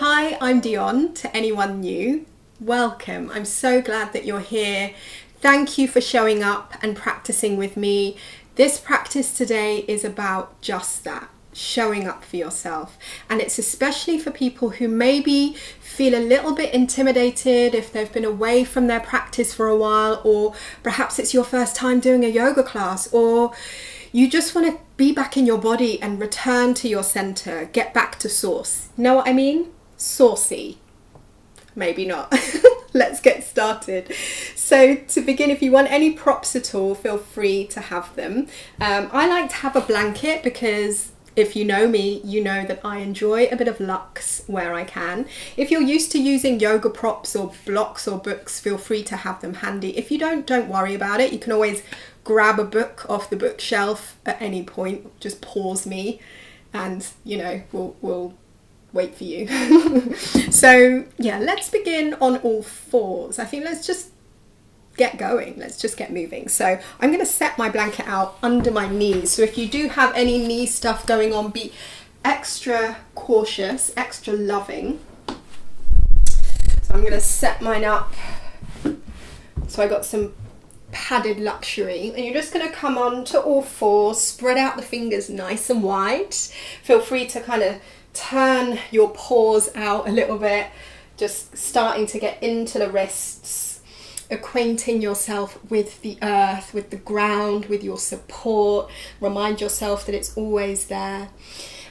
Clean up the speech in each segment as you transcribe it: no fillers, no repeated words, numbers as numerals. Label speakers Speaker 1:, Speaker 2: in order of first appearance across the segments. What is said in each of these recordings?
Speaker 1: Hi, I'm Dionne. To anyone new, welcome. I'm so glad that you're here. Thank you for showing up and practicing with me. This practice today is about just that, showing up for yourself. And it's especially for people who maybe feel a little bit intimidated if they've been away from their practice for a while, or perhaps it's your first time doing a yoga class, or you just want to be back in your body and return to your center, get back to source. Know what I mean? Saucy. Maybe not. Let's get started. So to begin, if you want any props at all, feel free to have them. I like to have a blanket because if you know me, you know that I enjoy a bit of luxe where I can. If you're used to using yoga props or blocks or books, feel free to have them handy. If you don't worry about it. You can always grab a book off the bookshelf at any point. Just pause me and, we'll wait for you. So yeah, let's begin on all fours. I think let's just get going. Let's just get moving. So I'm going to set my blanket out under my knees. So if you do have any knee stuff going on, be extra cautious, extra loving. So I'm going to set mine up. So I got some padded luxury, and you're just going to come on to all fours, spread out the fingers nice and wide. Feel free to kind of turn your paws out a little bit, just starting to get into the wrists, acquainting yourself with the earth, with the ground, with your support. Remind yourself that it's always there.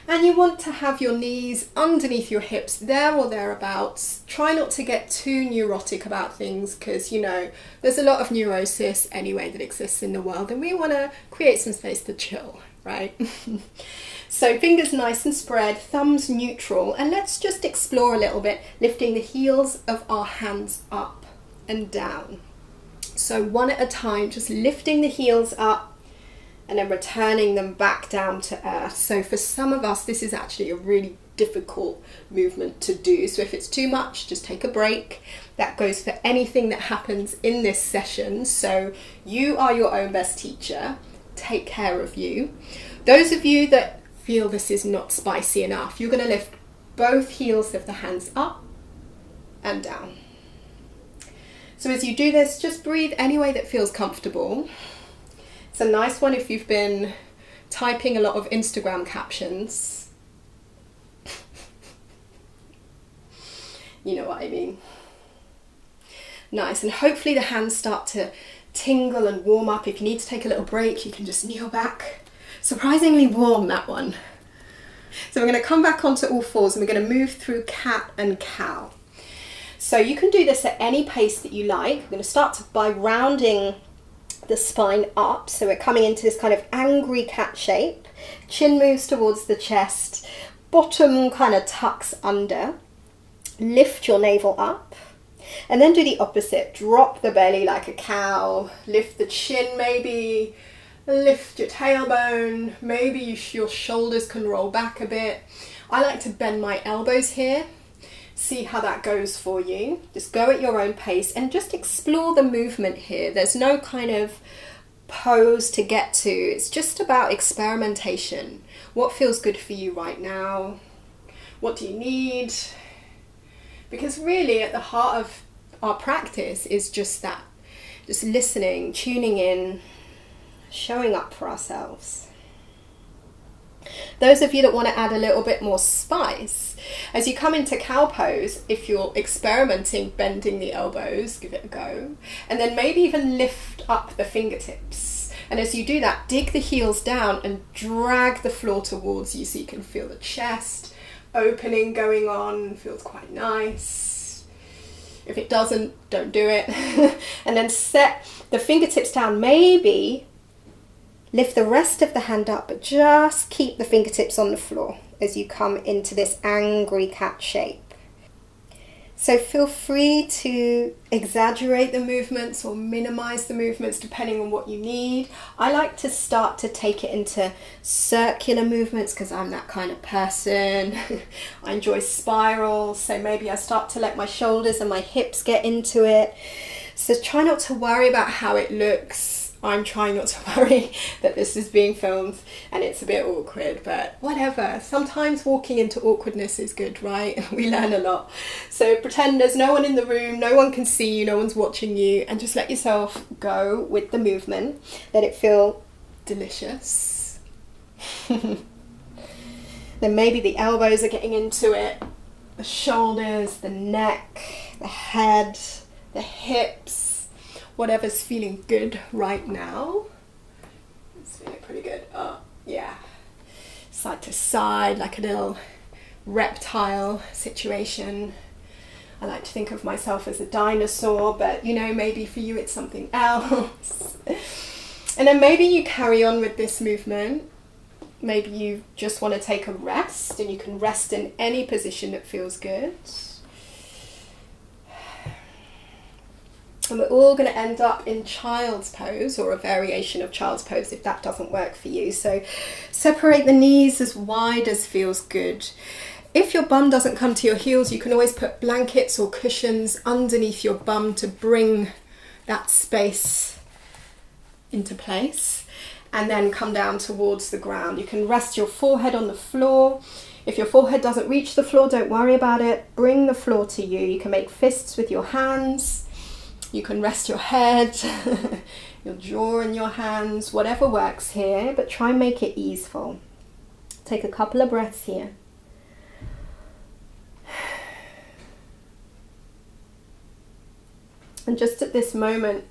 Speaker 1: And you want to have your knees underneath your hips, there or thereabouts. Try not to get too neurotic about things because, there's a lot of neurosis anyway that exists in the world, and we want to create some space to chill, right? So fingers nice and spread, thumbs neutral, and let's just explore a little bit, lifting the heels of our hands up and down. So one at a time, just lifting the heels up and then returning them back down to earth. So for some of us, this is actually a really difficult movement to do. So if it's too much, just take a break. That goes for anything that happens in this session. So you are your own best teacher. Take care of you. Those of you that feel this is not spicy enough, you're going to lift both heels of the hands up and down. So as you do this, just breathe any way that feels comfortable. It's a nice one if you've been typing a lot of Instagram captions. You know what I mean. Nice, and hopefully the hands start to tingle and warm up. If you need to take a little break, you can just kneel back. Surprisingly warm, that one. So we're going to come back onto all fours and we're going to move through cat and cow. So you can do this at any pace that you like. We're going to start by rounding the spine up. So we're coming into this kind of angry cat shape. Chin moves towards the chest. Bottom kind of tucks under. Lift your navel up. And then do the opposite. Drop the belly like a cow. Lift the chin maybe. Lift your tailbone, maybe your shoulders can roll back a bit. I like to bend my elbows here. See how that goes for you. Just go at your own pace and just explore the movement here. There's no kind of pose to get to. It's just about experimentation. What feels good for you right now? What do you need? Because really at the heart of our practice is just that. Just listening, tuning in, showing up for ourselves. Those of you that want to add a little bit more spice, as you come into cow pose, if you're experimenting bending the elbows, give it a go, and then maybe even lift up the fingertips. And as you do that, dig the heels down and drag the floor towards you so you can feel the chest opening going on. Feels quite nice. If it doesn't, don't do it. And then set the fingertips down, maybe lift the rest of the hand up, but just keep the fingertips on the floor as you come into this angry cat shape. So feel free to exaggerate the movements or minimize the movements depending on what you need. I like to start to take it into circular movements because I'm that kind of person. I enjoy spirals, so maybe I start to let my shoulders and my hips get into it. So try not to worry about how it looks. I'm trying not to worry that this is being filmed and it's a bit awkward, but whatever. Sometimes walking into awkwardness is good, right? We learn a lot. So pretend there's no one in the room, no one can see you, no one's watching you, and just let yourself go with the movement. Let it feel delicious. Then maybe the elbows are getting into it, the shoulders, the neck, the head, the hips, whatever's feeling good right now. It's feeling pretty good. Oh, yeah. Side to side, like a little reptile situation. I like to think of myself as a dinosaur, but you know, maybe for you it's something else. And then maybe you carry on with this movement. Maybe you just want to take a rest, and you can rest in any position that feels good. And we're all going to end up in child's pose, or a variation of child's pose if that doesn't work for you. So separate the knees as wide as feels good. If your bum doesn't come to your heels, you can always put blankets or cushions underneath your bum to bring that space into place. And then come down towards the ground. You can rest your forehead on the floor. If your forehead doesn't reach the floor, don't worry about it. Bring the floor to you. You can make fists with your hands. You can rest your head, your jaw in your hands, whatever works here, but try and make it easeful. Take a couple of breaths here. And just at this moment,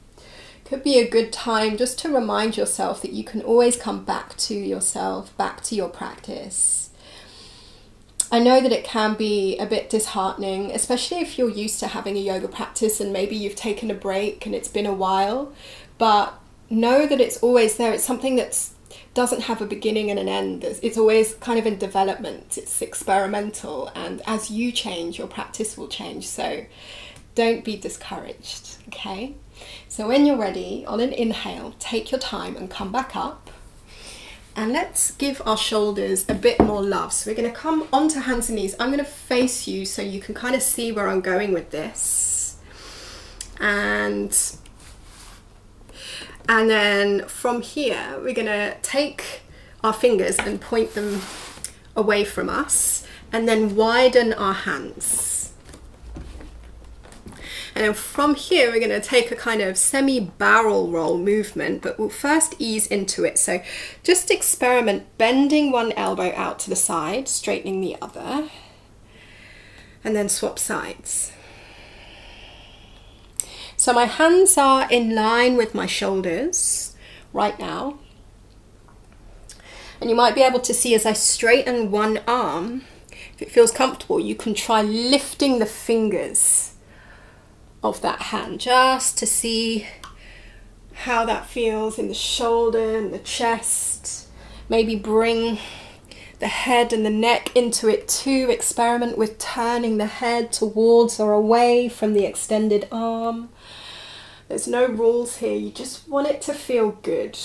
Speaker 1: could be a good time just to remind yourself that you can always come back to yourself, back to your practice. I know that it can be a bit disheartening, especially if you're used to having a yoga practice and maybe you've taken a break and it's been a while, but know that it's always there. It's something that doesn't have a beginning and an end. It's always kind of in development. It's experimental, and as you change, your practice will change. So don't be discouraged, okay? So when you're ready, on an inhale, take your time and come back up. And let's give our shoulders a bit more love. So we're going to come onto hands and knees. I'm going to face you so you can kind of see where I'm going with this. And then from here, we're going to take our fingers and point them away from us, and then widen our hands. And then from here, we're going to take a kind of semi-barrel roll movement, but we'll first ease into it. So just experiment bending one elbow out to the side, straightening the other, and then swap sides. So my hands are in line with my shoulders right now. And you might be able to see as I straighten one arm, if it feels comfortable, you can try lifting the fingers of that hand just to see how that feels in the shoulder and the chest. Maybe bring the head and the neck into it too. Experiment with turning the head towards or away from the extended arm. There's no rules here. You just want it to feel good.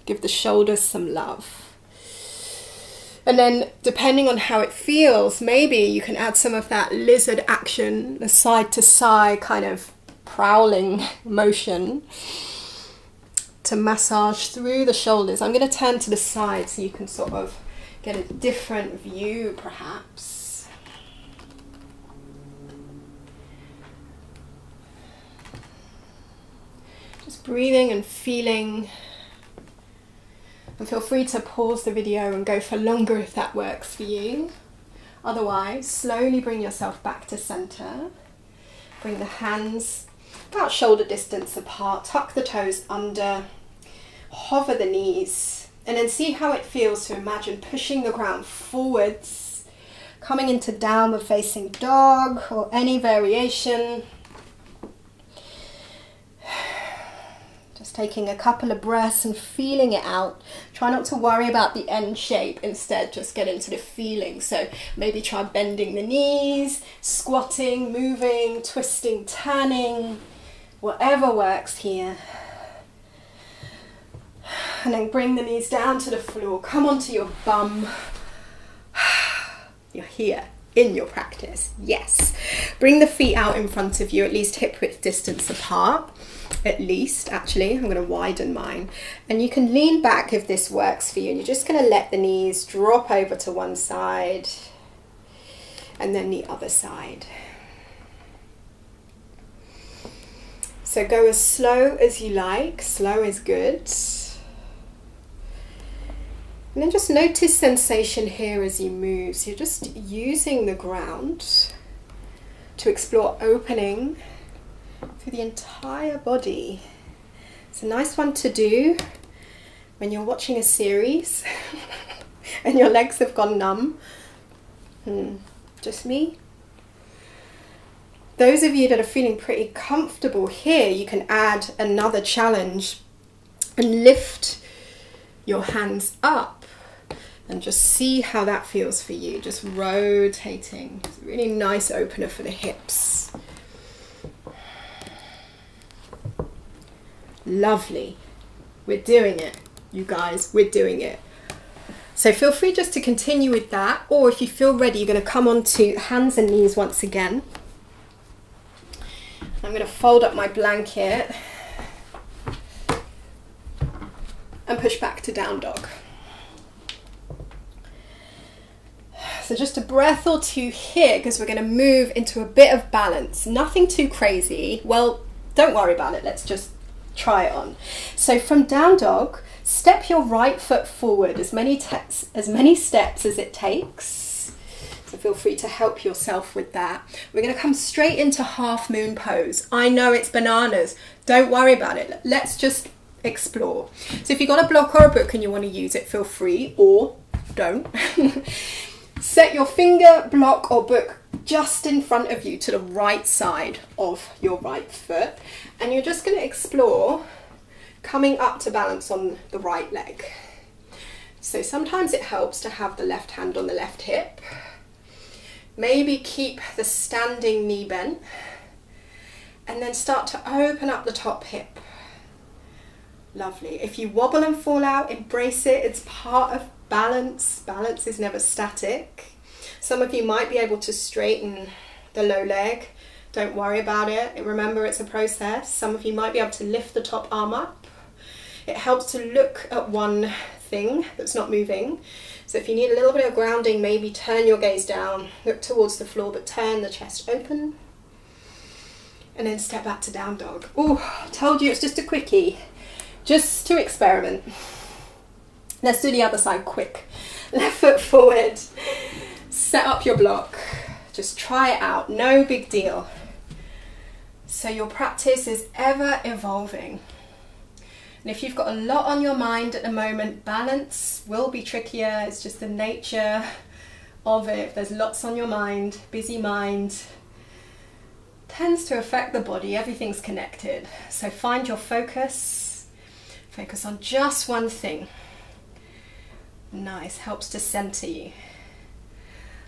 Speaker 1: Give the shoulders some love. And then depending on how it feels, maybe you can add some of that lizard action, the side to side kind of prowling motion to massage through the shoulders. I'm going to turn to the side so you can sort of get a different view perhaps. Just breathing and feeling. And feel free to pause the video and go for longer if that works for you. Otherwise, slowly bring yourself back to center. Bring the hands about shoulder distance apart. Tuck the toes under. Hover the knees. And then see how it feels to imagine pushing the ground forwards. Coming into downward facing dog or any variation. Just taking a couple of breaths and feeling it out. Try not to worry about the end shape. Instead, just get into the feeling. So maybe try bending the knees, squatting, moving, twisting, turning, whatever works here. And then bring the knees down to the floor. Come onto your bum. You're here. in your practice. Yes. Bring the feet out in front of you, at least hip width distance apart. At least, actually, I'm going to widen mine. And you can lean back if this works for you. And you're just going to let the knees drop over to one side and then the other side. So go as slow as you like. Slow is good. And then just notice sensation here as you move. So you're just using the ground to explore opening through the entire body. It's a nice one to do when you're watching a series and your legs have gone numb. Just me? Those of you that are feeling pretty comfortable here, you can add another challenge and lift your hands up and just see how that feels for you. Just rotating. It's a really nice opener for the hips. Lovely. We're doing it, you guys. We're doing it. So feel free just to continue with that, or if you feel ready, you're going to come onto hands and knees once again. I'm going to fold up my blanket and push back to down dog. So just a breath or two here, because we're going to move into a bit of balance. Nothing too crazy. Well, don't worry about it. Let's just try it on. So from down dog, step your right foot forward as many steps as it takes. So feel free to help yourself with that. We're going to come straight into half moon pose. I know it's bananas. Don't worry about it. Let's just explore. So if you've got a block or a book and you want to use it, feel free, or don't. Set your finger, block or book just in front of you to the right side of your right foot. And you're just going to explore coming up to balance on the right leg. So sometimes it helps to have the left hand on the left hip. Maybe keep the standing knee bent. And then start to open up the top hip. Lovely. If you wobble and fall out, embrace it. It's part of balance. Balance is never static. Some of you might be able to straighten the low leg. Don't worry about it. Remember, it's a process. Some of you might be able to lift the top arm up. It helps to look at one thing that's not moving. So if you need a little bit of grounding, maybe turn your gaze down, look towards the floor, but turn the chest open. And then step back to down dog. Oh, told you it's just a quickie. Just to experiment. Let's do the other side quick. Left foot forward. Set up your block. Just try it out. No big deal. So your practice is ever evolving. And if you've got a lot on your mind at the moment, balance will be trickier. It's just the nature of it. If there's lots on your mind, busy mind tends to affect the body. Everything's connected. So find your focus. Focus on just one thing. Nice. Helps to center you.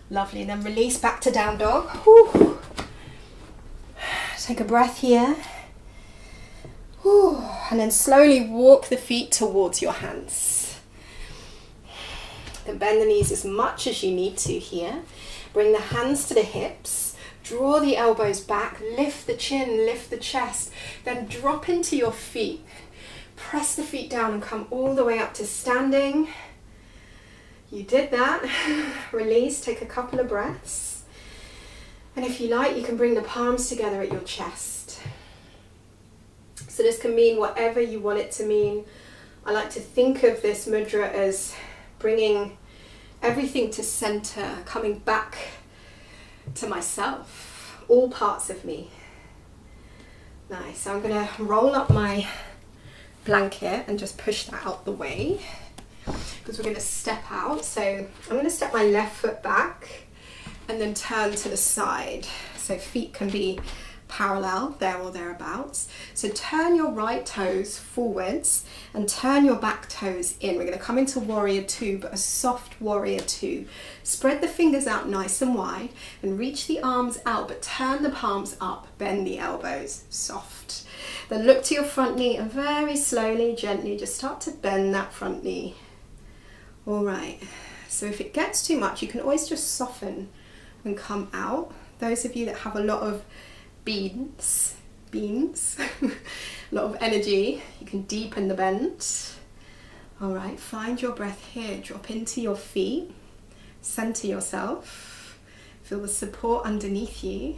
Speaker 1: Lovely. And then release back to down dog. Whew. Take a breath here. Whew. And then slowly walk the feet towards your hands. Then bend the knees as much as you need to here. Bring the hands to the hips. Draw the elbows back. Lift the chin, lift the chest. Then drop into your feet. Press the feet down and come all the way up to standing. You did that. Release, take a couple of breaths. And if you like, you can bring the palms together at your chest. So this can mean whatever you want it to mean. I like to think of this mudra as bringing everything to center, coming back to myself, all parts of me. Nice. So I'm going to roll up my blanket and just push that out the way, because we're going to step out. So I'm going to step my left foot back and then turn to the side. So feet can be parallel, there or thereabouts. So turn your right toes forwards and turn your back toes in. We're going to come into warrior two, but a soft warrior two. Spread the fingers out nice and wide and reach the arms out, but turn the palms up, bend the elbows, soft. Then look to your front knee and very slowly, gently, just start to bend that front knee. All right, so if it gets too much, you can always just soften and come out. Those of you that have a lot of beans, a lot of energy, you can deepen the bend. All right, find your breath here. Drop into your feet, center yourself, feel the support underneath you.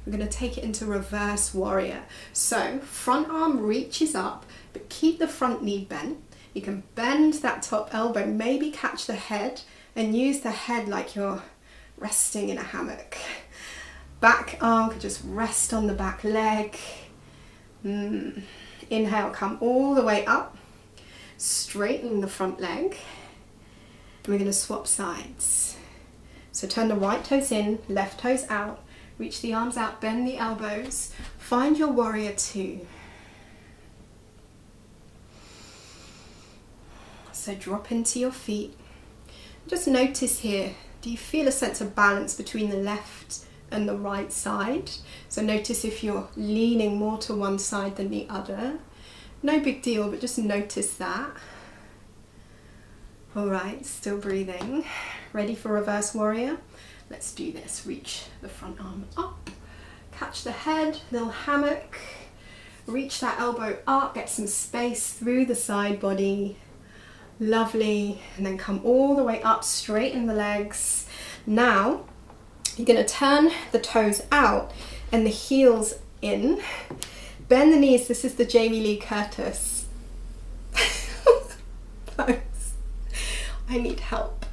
Speaker 1: We're going to take it into reverse warrior. So front arm reaches up, but keep the front knee bent. You can bend that top elbow, maybe catch the head and use the head like you're resting in a hammock. Back arm could just rest on the back leg. Inhale, come all the way up. Straighten the front leg. And we're going to swap sides. So turn the right toes in, left toes out. Reach the arms out, bend the elbows. Find your warrior two. So drop into your feet. Just notice here, do you feel a sense of balance between the left and the right side? So notice if you're leaning more to one side than the other. No big deal, but just notice that. All right, still breathing. Ready for reverse warrior? Let's do this. Reach the front arm up. Catch the head, little hammock. Reach that elbow up, get some space through the side body. Lovely. And then come all the way up, straighten the legs. Now, you're going to turn the toes out and the heels in. Bend the knees. This is the Jamie Lee Curtis pose. I need help.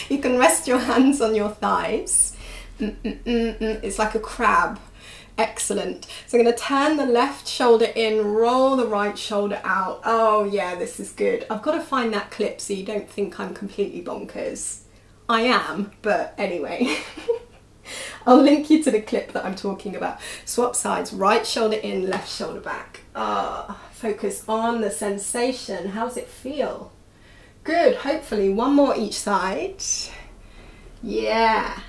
Speaker 1: You can rest your hands on your thighs. It's like a crab. Excellent. So I'm going to turn the left shoulder in, roll the right shoulder out. Oh yeah, this is good. I've got to find that clip so you don't think I'm completely bonkers. I am, but anyway. I'll link you to the clip that I'm talking about. Swap sides, right shoulder in, left shoulder back. Focus on the sensation. How's it feel? Good, hopefully one more each side. Yeah.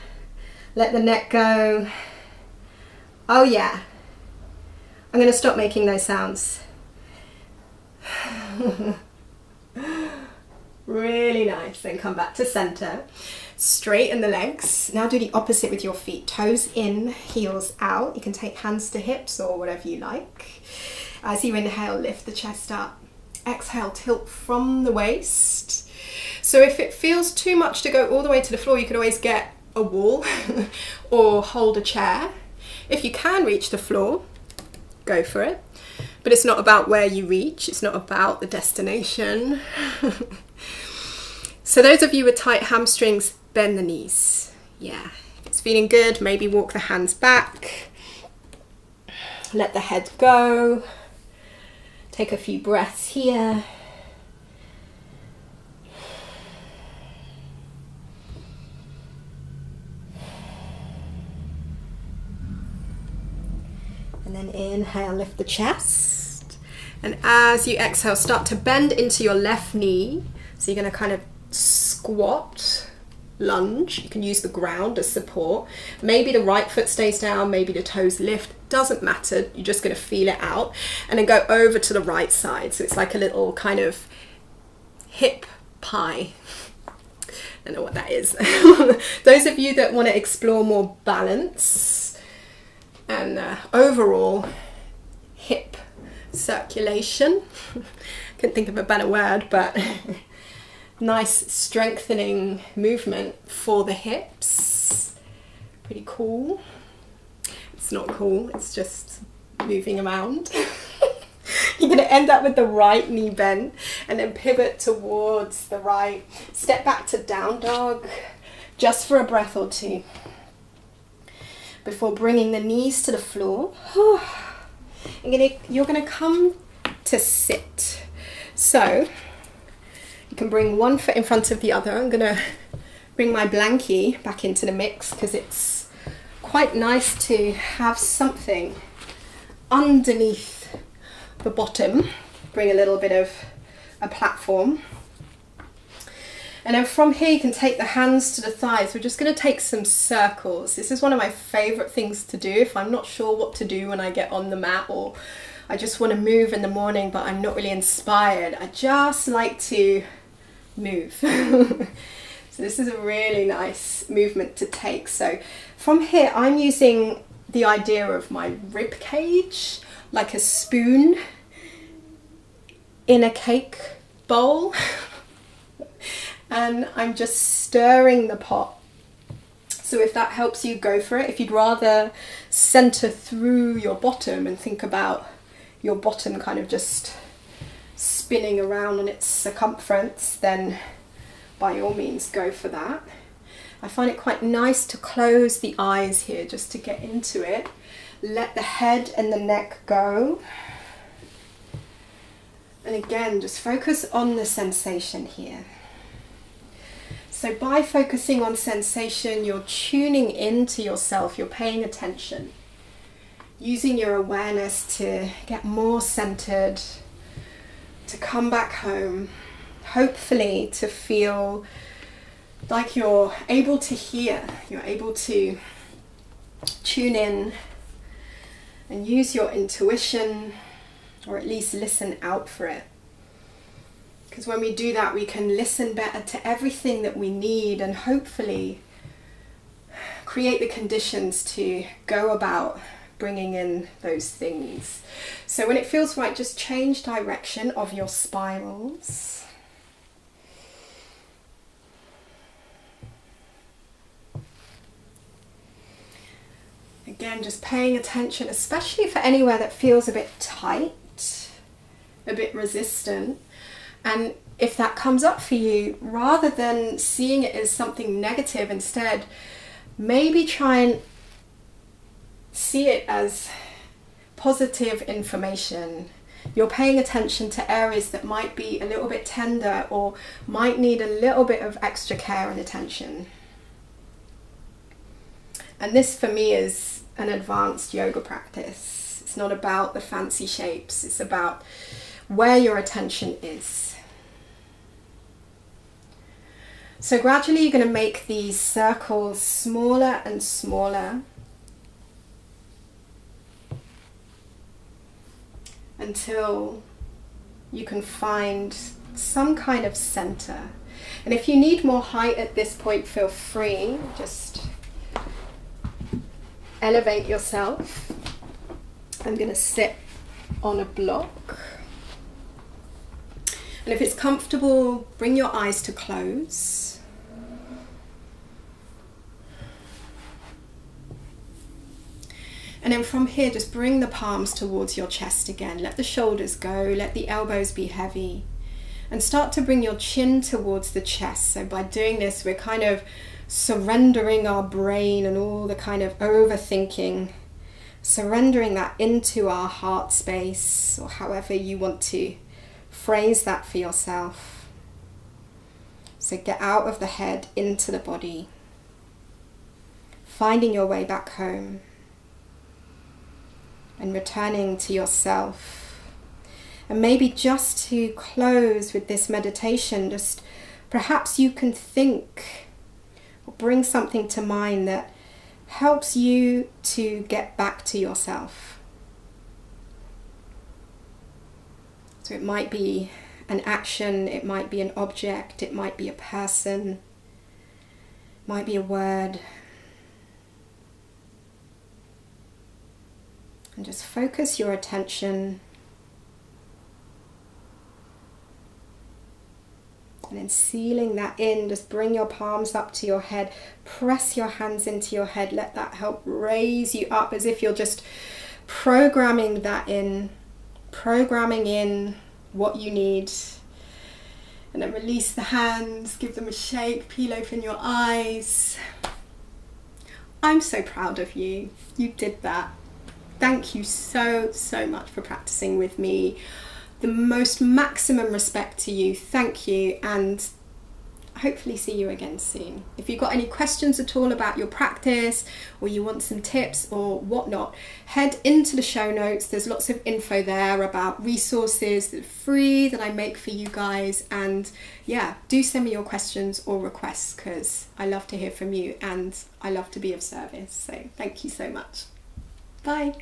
Speaker 1: Let the neck go. Oh yeah. I'm going to stop making those sounds. Really nice. Then come back to center. Straighten the legs. Now do the opposite with your feet. Toes in, heels out. You can take hands to hips or whatever you like. As you inhale, lift the chest up. Exhale, tilt from the waist. So if it feels too much to go all the way to the floor, you could always get a wall or hold a chair. If you can reach the floor, go for it. But it's not about where you reach. It's not about the destination. So those of you with tight hamstrings, bend the knees. Yeah, if it's feeling good, maybe walk the hands back. Let the head go. Take a few breaths here. And then inhale, lift the chest. And as you exhale, start to bend into your left knee. So you're going to kind of squat, lunge. You can use the ground as support. Maybe the right foot stays down, maybe the toes lift. Doesn't matter. You're just going to feel it out. And then go over to the right side. So it's like a little kind of hip pie. I don't know what that is. Those of you that want to explore more balance and overall hip circulation. Couldn't think of a better word, but nice strengthening movement for the hips. Pretty cool. It's not cool, it's just moving around. You're going to end up with the right knee bent and then pivot towards the right. Step back to down dog just for a breath or two before bringing the knees to the floor. You're going to come to sit. So you can bring one foot in front of the other. I'm going to bring my blankie back into the mix because it's quite nice to have something underneath the bottom. Bring a little bit of a platform. And then from here you can take the hands to the thighs. We're just going to take some circles. This is one of my favorite things to do if I'm not sure what to do when I get on the mat, or I just want to move in the morning but I'm not really inspired. I just like to move. So this is a really nice movement to take. So from here, I'm using the idea of my rib cage, like a spoon in a cake bowl. And I'm just stirring the pot. So if that helps you, go for it. If you'd rather center through your bottom and think about your bottom kind of just spinning around on its circumference, then by all means go for that. I find it quite nice to close the eyes here just to get into it. Let the head and the neck go. And again, just focus on the sensation here. So by focusing on sensation, you're tuning into yourself, you're paying attention, using your awareness to get more centered, to come back home, hopefully to feel like you're able to hear, you're able to tune in and use your intuition, or at least listen out for it. Because when we do that, we can listen better to everything that we need and hopefully create the conditions to go about bringing in those things. So when it feels right, just change direction of your spirals. Again, just paying attention, especially for anywhere that feels a bit tight, a bit resistant. And if that comes up for you, rather than seeing it as something negative, instead, maybe try and see it as positive information. You're paying attention to areas that might be a little bit tender or might need a little bit of extra care and attention. And this for me is an advanced yoga practice. It's not about the fancy shapes, it's about where your attention is. So gradually you're going to make these circles smaller and smaller until you can find some kind of center. And if you need more height at this point, feel free, just elevate yourself. I'm going to sit on a block. And if it's comfortable, bring your eyes to close. And then from here, just bring the palms towards your chest again. Let the shoulders go, let the elbows be heavy. And start to bring your chin towards the chest. So by doing this, we're kind of surrendering our brain and all the kind of overthinking, surrendering that into our heart space, or however you want to phrase that for yourself. So get out of the head, into the body, finding your way back home and returning to yourself. And maybe just to close with this meditation, just perhaps you can think or bring something to mind that helps you to get back to yourself. So it might be an action, it might be an object, it might be a person, it might be a word. And just focus your attention. And then sealing that in, just bring your palms up to your head, press your hands into your head, let that help raise you up as if you're just programming that in, programming in what you need. And then release the hands, give them a shake, peel open your eyes. I'm so proud of you. You did that. Thank you so much for practicing with me. The most maximum respect to you. Thank you, and hopefully see you again soon. If you've got any questions at all about your practice, or you want some tips or whatnot, head into the show notes. There's lots of info there about resources that are free that I make for you guys. And yeah, do send me your questions or requests, because I love to hear from you and I love to be of service. So thank you so much. Bye.